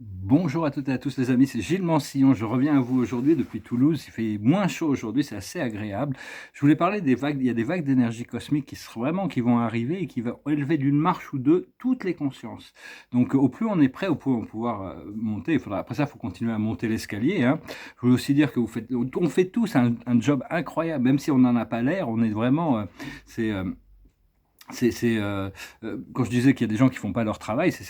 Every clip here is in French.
Bonjour à toutes et à tous les amis, c'est Gilles Mansillon. Je reviens à vous aujourd'hui depuis Toulouse. Il fait moins chaud aujourd'hui, c'est assez agréable. Je voulais parler des vagues. Il y a des vagues d'énergie cosmique qui vont arriver et qui vont élever d'une marche ou deux toutes les consciences. Donc au plus on est prêt, au plus on va pouvoir monter. Après ça, il faut continuer à monter l'escalier, hein. Je voulais aussi dire que on fait tous un job incroyable, même si on n'en a pas l'air. On est vraiment, c'est quand je disais qu'il y a des gens qui font pas leur travail, c'est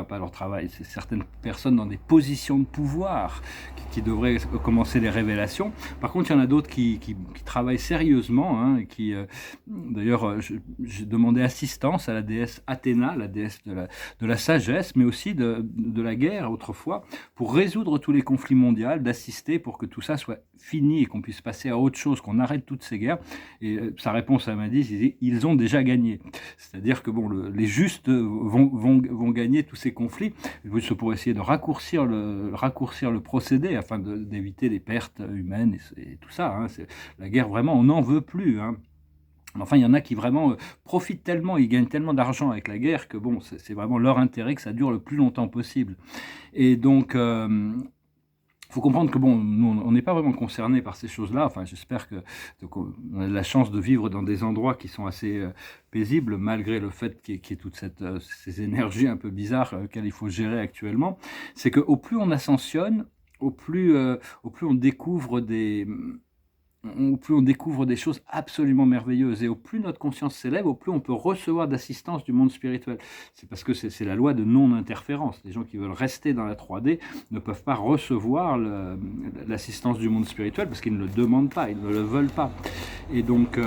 pas leur travail, c'est certaines personnes dans des positions de pouvoir qui devraient commencer les révélations. Par contre, il y en a d'autres qui travaillent sérieusement, hein, et d'ailleurs, j'ai demandé assistance à la déesse Athéna, la déesse de la sagesse, mais aussi de la guerre autrefois, pour résoudre tous les conflits mondiaux, d'assister pour que tout ça soit fini et qu'on puisse passer à autre chose, qu'on arrête toutes ces guerres. Et sa réponse, elle m'a dit, ils ont déjà gagné. C'est-à-dire que bon, les justes vont gagner tous ces conflits, c'est pour essayer de raccourcir le procédé afin d'éviter les pertes humaines et tout ça, hein. La guerre, vraiment, on n'en veut plus, hein. Enfin, il y en a qui vraiment profitent tellement, ils gagnent tellement d'argent avec la guerre que bon, c'est vraiment leur intérêt que ça dure le plus longtemps possible. Et donc, faut comprendre que bon, nous, on n'est pas vraiment concernés par ces choses-là. Enfin, j'espère que donc, on a de la chance de vivre dans des endroits qui sont assez paisibles, malgré le fait qu'il y ait toutes ces énergies un peu bizarres qu'elles il faut gérer actuellement. C'est qu'au plus on ascensionne, au plus on découvre au plus on découvre des choses absolument merveilleuses et au plus notre conscience s'élève, au plus on peut recevoir d'assistance du monde spirituel. C'est parce que c'est la loi de non-interférence. Les gens qui veulent rester dans la 3D ne peuvent pas recevoir l'assistance du monde spirituel parce qu'ils ne le demandent pas, ils ne le veulent pas. Et donc,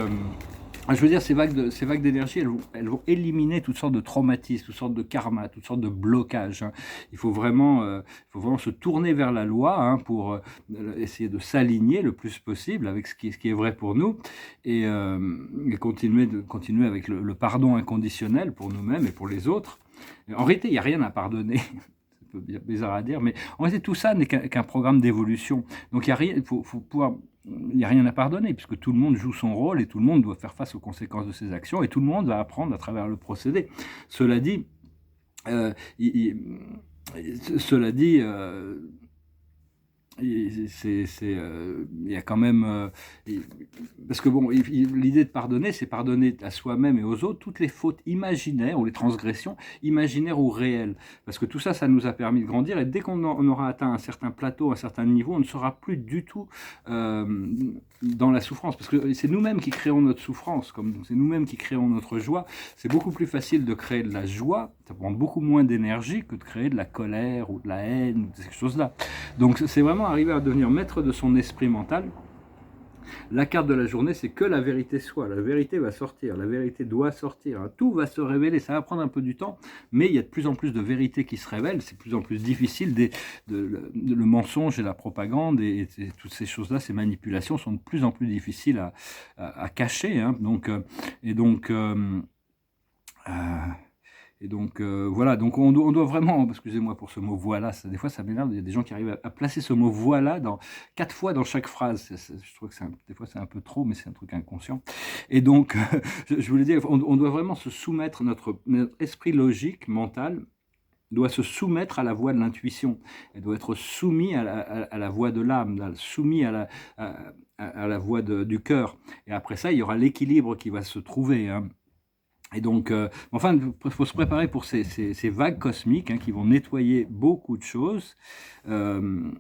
je veux dire, ces vagues d'énergie, elles vont éliminer toutes sortes de traumatismes, toutes sortes de karmas, toutes sortes de blocages, hein. Il faut vraiment se tourner vers la loi, hein, pour essayer de s'aligner le plus possible avec ce qui est vrai pour nous et continuer avec le pardon inconditionnel pour nous-mêmes et pour les autres. En réalité, il n'y a rien à pardonner. C'est un peu bizarre à dire, mais en réalité, tout ça n'est qu'un programme d'évolution. Donc, il n'y a rien à pardonner, puisque tout le monde joue son rôle et tout le monde doit faire face aux conséquences de ses actions et tout le monde va apprendre à travers le procédé. Cela dit, euh, il, cela dit, il y a quand même parce que bon, l'idée de pardonner, c'est pardonner à soi-même et aux autres toutes les fautes imaginaires ou les transgressions imaginaires ou réelles, parce que tout ça, ça nous a permis de grandir et dès on aura atteint un certain plateau, un certain niveau, on ne sera plus du tout dans la souffrance, parce que c'est nous-mêmes qui créons notre souffrance, comme c'est nous-mêmes qui créons notre joie. C'est beaucoup plus facile de créer de la joie, ça prend beaucoup moins d'énergie que de créer de la colère ou de la haine ou de ces choses-là. Donc c'est vraiment arriver à devenir maître de son esprit mental. La carte de la journée, c'est que la vérité soit. La vérité va sortir, la vérité doit sortir, hein. Tout va se révéler, ça va prendre un peu du temps, mais il y a de plus en plus de vérités qui se révèlent, c'est de plus en plus difficile, le mensonge et la propagande et toutes ces choses-là, ces manipulations sont de plus en plus difficiles à cacher, hein. Euh, voilà, donc on doit vraiment, excusez-moi pour ce mot voilà, des fois ça m'énerve, il y a des gens qui arrivent à placer ce mot voilà 4 fois dans chaque phrase. Je trouve que des fois c'est un peu trop, mais c'est un truc inconscient. Et donc, je voulais dire, on doit vraiment se soumettre, notre esprit logique, mental, doit se soumettre à la voix de l'intuition. Elle doit être soumis à la voix de l'âme, soumis à la voix du cœur. Et après ça, il y aura l'équilibre qui va se trouver, hein. Et donc, enfin, il faut se préparer pour ces vagues cosmiques, hein, qui vont nettoyer beaucoup de choses. Euh,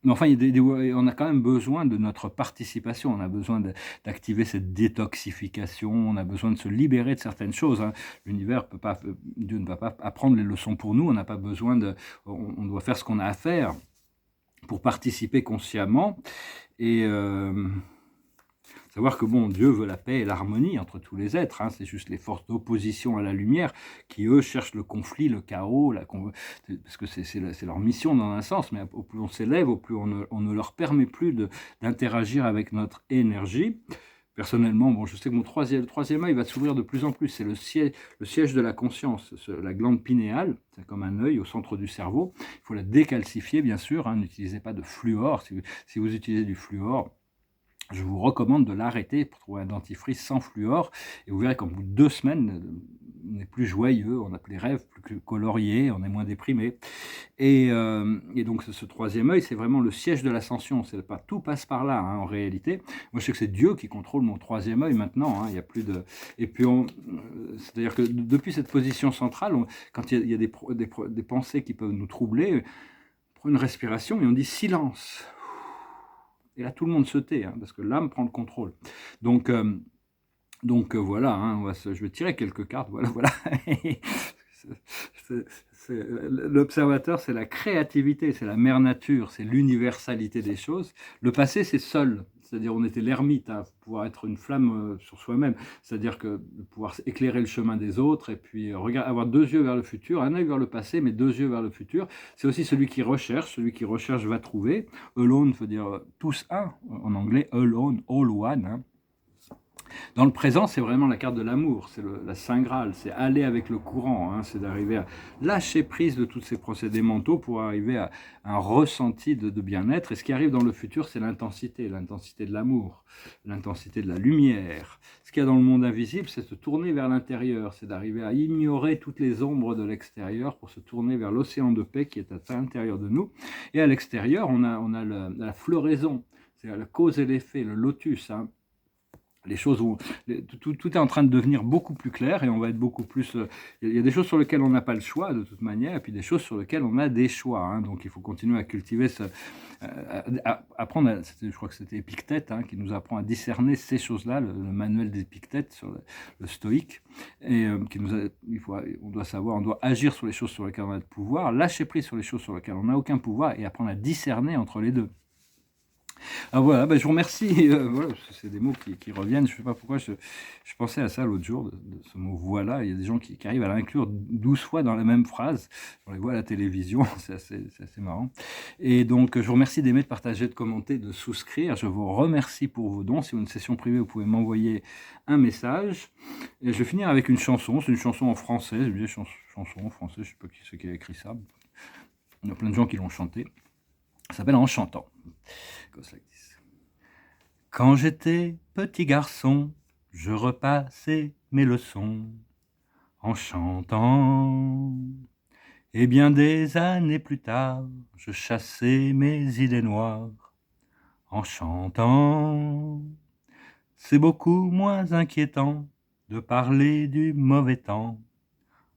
mais enfin, on a quand même besoin de notre participation. On a besoin d'activer cette détoxification. On a besoin de se libérer de certaines choses, hein. Dieu ne va pas apprendre les leçons pour nous. On n'a pas besoin on doit faire ce qu'on a à faire pour participer consciemment. Et savoir que bon, Dieu veut la paix et l'harmonie entre tous les êtres, hein. C'est juste les forces d'opposition à la lumière qui, eux, cherchent le conflit, le chaos, parce que c'est leur mission dans un sens, mais au plus on s'élève, au plus on ne leur permet plus d'interagir avec notre énergie. Personnellement, bon, je sais que le troisième œil va s'ouvrir de plus en plus. C'est le siège de la conscience, la glande pinéale, c'est comme un œil au centre du cerveau. Il faut la décalcifier, bien sûr, hein. N'utilisez pas de fluor. Si vous utilisez du fluor, je vous recommande de l'arrêter pour trouver un dentifrice sans fluor. Et vous verrez qu'en bout de 2 semaines, on est plus joyeux, on a les rêves plus coloriés, on est moins déprimé. Et donc ce troisième œil, c'est vraiment le siège de l'ascension. C'est pas tout passe par là, hein, en réalité. Moi, je sais que c'est Dieu qui contrôle mon troisième œil maintenant. Hein, il y a plus de. Et puis, c'est-à-dire que depuis cette position centrale, quand il y a des pensées qui peuvent nous troubler, on prend une respiration et on dit silence. Et là, tout le monde se tait, hein, parce que l'âme prend le contrôle. Donc voilà, hein, je vais tirer quelques cartes. Voilà, voilà. L'observateur, c'est la créativité, c'est la mère nature, c'est l'universalité des choses. Le passé, c'est seul. C'est-à-dire, on était l'ermite, à pouvoir être une flamme sur soi-même. C'est-à-dire que pouvoir éclairer le chemin des autres et puis avoir deux yeux vers le futur, un œil vers le passé, mais deux yeux vers le futur. C'est aussi celui qui recherche va trouver. Alone veut dire tous un, en anglais, alone, all one. Hein. Dans le présent, c'est vraiment la carte de l'amour, c'est la Saint Graal, c'est aller avec le courant, hein, c'est d'arriver à lâcher prise de tous ces procédés mentaux pour arriver à un ressenti de bien-être. Et ce qui arrive dans le futur, c'est l'intensité de l'amour, l'intensité de la lumière. Ce qu'il y a dans le monde invisible, c'est se tourner vers l'intérieur, c'est d'arriver à ignorer toutes les ombres de l'extérieur pour se tourner vers l'océan de paix qui est à l'intérieur de nous. Et à l'extérieur, on a la floraison, c'est la cause et l'effet, le lotus, hein. Les choses tout est en train de devenir beaucoup plus clair et on va être beaucoup plus. Il y a des choses sur lesquelles on n'a pas le choix de toute manière, et puis des choses sur lesquelles on a des choix. Hein, donc il faut continuer à cultiver apprendre. Je crois que c'était Épictète qui nous apprend à discerner ces choses-là, le manuel d'Épictète sur le stoïque, et on doit savoir, on doit agir sur les choses sur lesquelles on a le pouvoir, lâcher prise sur les choses sur lesquelles on n'a aucun pouvoir, et apprendre à discerner entre les deux. Ah voilà, je vous remercie. Voilà, c'est des mots qui reviennent. Je ne sais pas pourquoi je pensais à ça l'autre jour, de ce mot voilà. Il y a des gens qui arrivent à l'inclure 12 fois dans la même phrase. On les voit à la télévision, c'est assez marrant. Et donc, je vous remercie d'aimer, de partager, de commenter, de souscrire. Je vous remercie pour vos dons. Si vous avez une session privée, vous pouvez m'envoyer un message. Et je vais finir avec une chanson. C'est une chanson en français. Je disais chanson en français, je ne sais pas qui c'est qui a écrit ça. Il y a plein de gens qui l'ont chanté. Ça s'appelle En chantant. Quand j'étais petit garçon, je repassais mes leçons en chantant. Et bien des années plus tard, je chassais mes idées noires en chantant. C'est beaucoup moins inquiétant de parler du mauvais temps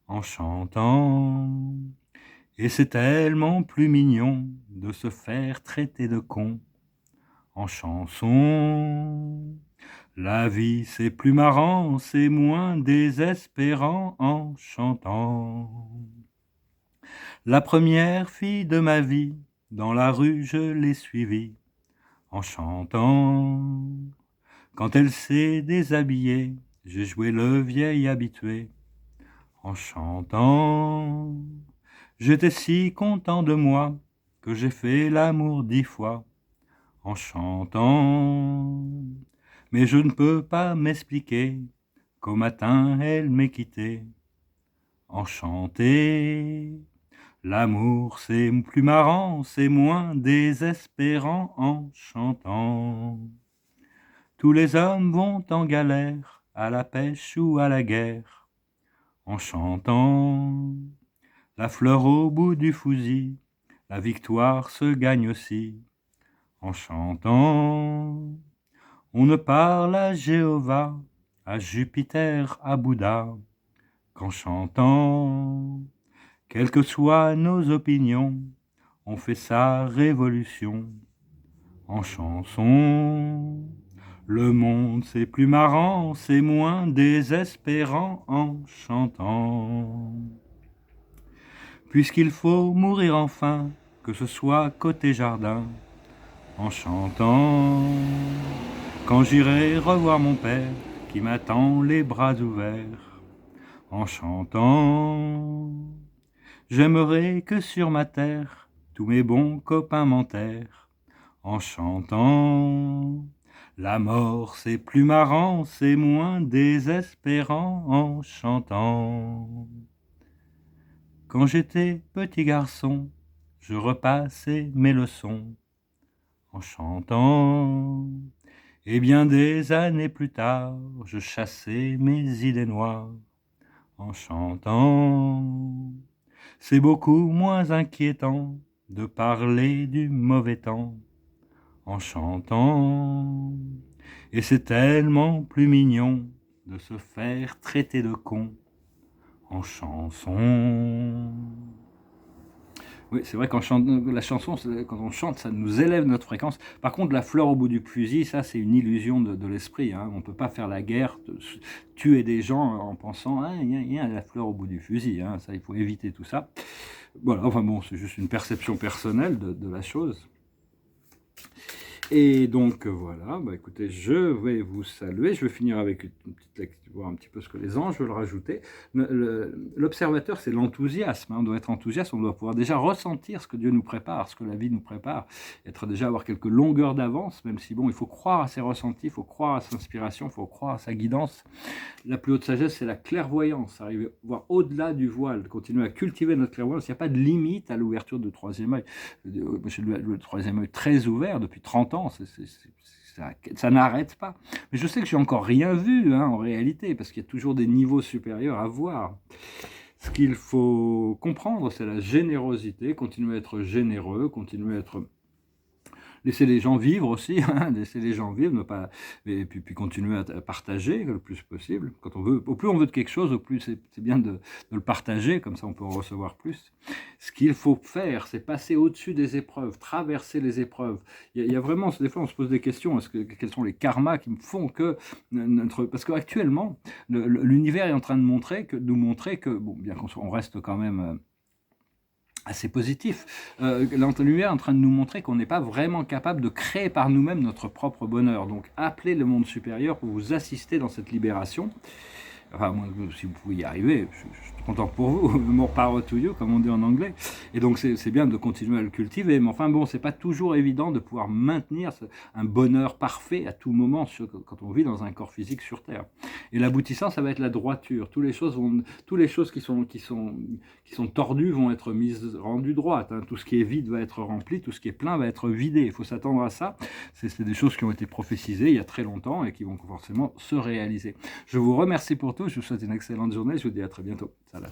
en chantant. Et c'est tellement plus mignon de se faire traiter de con en chanson. La vie c'est plus marrant, c'est moins désespérant en chantant. La première fille de ma vie, dans la rue je l'ai suivie en chantant. Quand elle s'est déshabillée, j'ai joué le vieil habitué en chantant. J'étais si content de moi que j'ai fait l'amour 10 fois en chantant. Mais je ne peux pas m'expliquer qu'au matin elle m'ait quitté. Enchanté, l'amour c'est plus marrant, c'est moins désespérant en chantant. Tous les hommes vont en galère, à la pêche ou à la guerre, en chantant. La fleur au bout du fusil, la victoire se gagne aussi, en chantant. On ne parle à Jéhovah, à Jupiter, à Bouddha, qu'en chantant. Quelles que soient nos opinions, on fait sa révolution en chanson. Le monde c'est plus marrant, c'est moins désespérant en chantant. Puisqu'il faut mourir enfin, que ce soit côté jardin, en chantant. Quand j'irai revoir mon père, qui m'attend les bras ouverts, en chantant. J'aimerais que sur ma terre, tous mes bons copains m'enterrent, en chantant. La mort c'est plus marrant, c'est moins désespérant en chantant. Quand j'étais petit garçon, je repassais mes leçons en chantant. Et bien des années plus tard, je chassais mes idées noires en chantant. C'est beaucoup moins inquiétant de parler du mauvais temps en chantant. Et c'est tellement plus mignon de se faire traiter de con en chanson. Oui, c'est vrai qu'en la chanson, quand on chante, ça nous élève notre fréquence. Par contre, la fleur au bout du fusil, ça, c'est une illusion de l'esprit. Hein. On ne peut pas faire la guerre, tuer des gens en pensant « il y a la fleur au bout du fusil hein. ». Ça, il faut éviter tout ça. Voilà, enfin bon, c'est juste une perception personnelle de la chose. Et donc voilà, bah écoutez, je vais vous saluer. Je vais finir avec une petite lecture, voir un petit peu ce que les anges veulent rajouter. L'observateur, c'est l'enthousiasme. Hein. On doit être enthousiaste, on doit pouvoir déjà ressentir ce que Dieu nous prépare, ce que la vie nous prépare, être déjà avoir quelques longueurs d'avance, même si bon, il faut croire à ses ressentis, il faut croire à sa inspiration, il faut croire à sa guidance. La plus haute sagesse, c'est la clairvoyance, arriver à voir au-delà du voile, continuer à cultiver notre clairvoyance. Il n'y a pas de limite à l'ouverture du troisième œil. J'ai le troisième œil très ouvert depuis 30 ans, ça n'arrête pas. Mais je sais que je n'ai encore rien vu hein, en réalité, parce qu'il y a toujours des niveaux supérieurs à voir. Ce qu'il faut comprendre, c'est la générosité, continuer à être généreux, continuer à être... Laisser les gens vivre aussi, hein, laisser les gens vivre, ne pas, et puis continuer à partager le plus possible. Quand on veut, au plus on veut de quelque chose, au plus c'est bien de le partager, comme ça on peut en recevoir plus. Ce qu'il faut faire, c'est passer au-dessus des épreuves, traverser les épreuves. Il y a vraiment, des fois on se pose des questions, quels sont les karmas qui me font que parce qu'actuellement, l'univers est en train de nous montrer que, bon, bien qu'on reste quand même... assez positif. L'univers est en train de nous montrer qu'on n'est pas vraiment capable de créer par nous-mêmes notre propre bonheur. Donc appelez le monde supérieur pour vous assister dans cette libération. Enfin, moi, si vous pouvez y arriver, je suis content pour vous, more power to you, comme on dit en anglais. Et donc, c'est bien de continuer à le cultiver. Mais enfin, bon, c'est pas toujours évident de pouvoir maintenir un bonheur parfait à tout moment quand on vit dans un corps physique sur Terre. Et l'aboutissant, ça va être la droiture. Toutes les choses qui sont tordues vont être rendues droites. Hein. Tout ce qui est vide va être rempli, tout ce qui est plein va être vidé. Il faut s'attendre à ça. C'est des choses qui ont été prophétisées il y a très longtemps et qui vont forcément se réaliser. Je vous remercie pour tout. Je vous souhaite une excellente journée. Je vous dis à très bientôt. Salam.